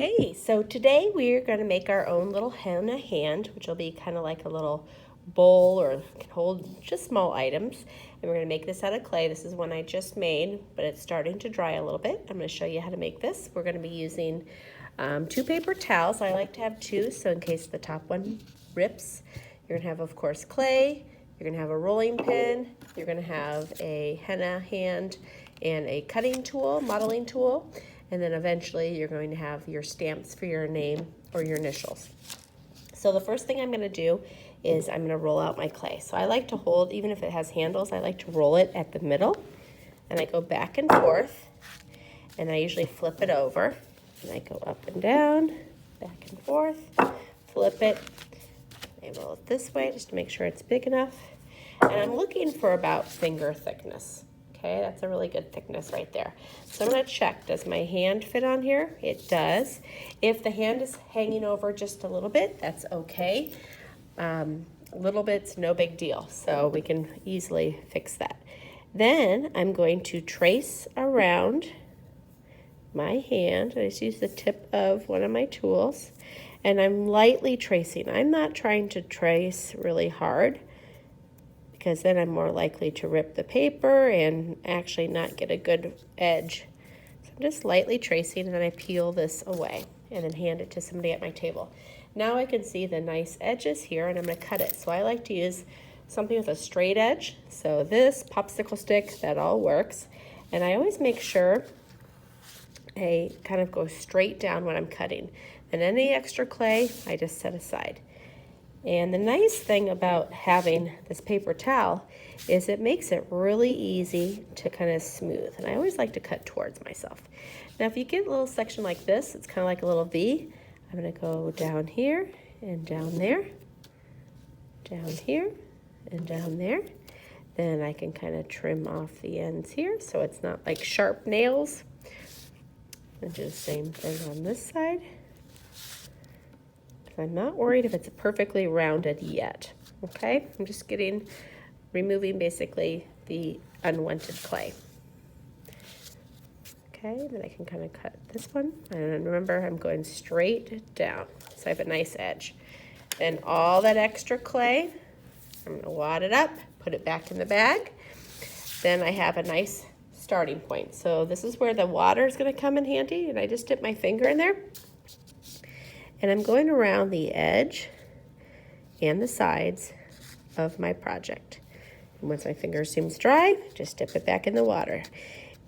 Okay, so today we're going to make our own little henna hand, which will be kind of like a little bowl or can hold just small items. And we're going to make this out of clay. This is one I just made, but it's starting to dry a little bit. I'm going to show you how to make this. We're going to be using 2 paper towels. I like to have 2, so in case the top one rips, you're going to have, of course, clay. You're going to have a rolling pin. You're going to have a henna hand and a cutting tool, modeling tool. And then eventually you're going to have your stamps for your name or your initials. So the first thing I'm going to do is I'm going to roll out my clay. So I like to hold, even if it has handles, I like to roll it at the middle. And I go back and forth. And I usually flip it over. And I go up and down, back and forth, flip it. I roll it this way just to make sure it's big enough. And I'm looking for about finger thickness. Okay, that's a really good thickness right there. So I'm going to check, does my hand fit on here? It does. If the hand is hanging over just a little bit, that's okay. A little bit's no big deal, so we can easily fix that. Then I'm going to trace around my hand. I just use the tip of one of my tools, and I'm lightly tracing. I'm not trying to trace really hard, because then I'm more likely to rip the paper and actually not get a good edge. So I'm just lightly tracing, and then I peel this away and then hand it to somebody at my table. Now I can see the nice edges here, and I'm going to cut it. So I like to use something with a straight edge. So this popsicle stick, that all works. And I always make sure I kind of go straight down when I'm cutting. And any extra clay, I just set aside. And the nice thing about having this paper towel is it makes it really easy to kind of smooth. And I always like to cut towards myself. Now, if you get a little section like this, it's kind of like a little V. I'm going to go down here and down there, down here and down there. Then I can kind of trim off the ends here so it's not like sharp nails. And do the same thing on this side. I'm not worried if it's perfectly rounded yet, okay? I'm just removing basically the unwanted clay. Okay, then I can kind of cut this one. And remember, I'm going straight down, so I have a nice edge. Then all that extra clay, I'm gonna wad it up, put it back in the bag. Then I have a nice starting point. So this is where the water is gonna come in handy, and I just dip my finger in there. And I'm going around the edge and the sides of my project. And once my finger seems dry, just dip it back in the water.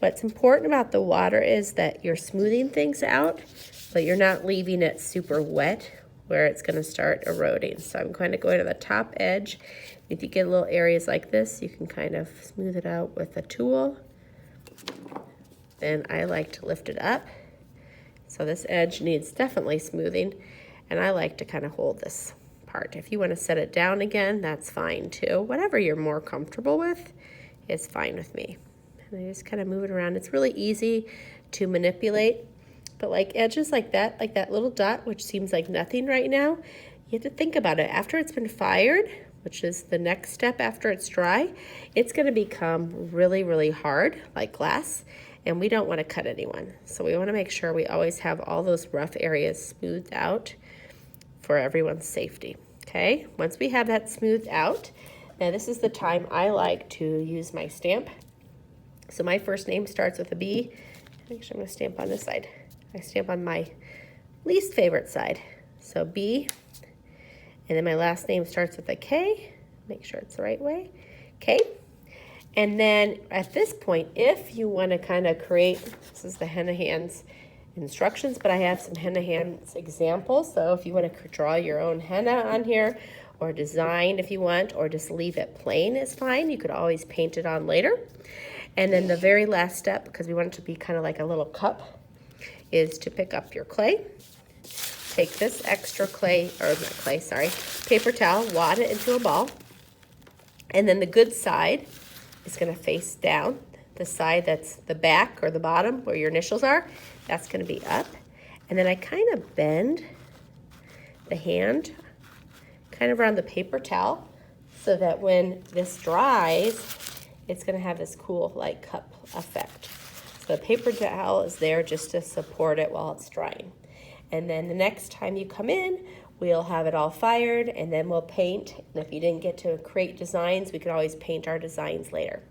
What's important about the water is that you're smoothing things out, but you're not leaving it super wet where it's going to start eroding. So I'm kind of going to the top edge. If you get little areas like this, you can kind of smooth it out with a tool. Then I like to lift it up. So this edge needs definitely smoothing, and I like to kind of hold this part. If you want to set it down again, that's fine too. Whatever you're more comfortable with is fine with me. And I just kind of move it around. It's really easy to manipulate, but like edges like that little dot, which seems like nothing right now, you have to think about it. After it's been fired, which is the next step after it's dry, it's going to become really, really hard, like glass. And we don't want to cut anyone. So we want to make sure we always have all those rough areas smoothed out for everyone's safety. Okay, once we have that smoothed out, now this is the time I like to use my stamp. So my first name starts with a B. Actually, I'm going to stamp on this side. I stamp on my least favorite side. So B, and then my last name starts with a K. Make sure it's the right way. K. And then at this point, if you want to kind of create, this is the henna hands instructions, but I have some henna hands examples. So if you want to draw your own henna on here, or design if you want, or just leave it plain is fine. You could always paint it on later. And then the very last step, because we want it to be kind of like a little cup, is to pick up your clay. Take this extra clay, or not clay, sorry, paper towel, wad it into a ball. And then the good side is going to face down. The side that's the back or the bottom where your initials are, that's going to be up. And then I kind of bend the hand kind of around the paper towel so that when this dries, it's going to have this cool like cup effect. So the paper towel is there just to support it while it's drying. And then the next time you come in, we'll have it all fired, and then we'll paint. And if you didn't get to create designs, we can always paint our designs later.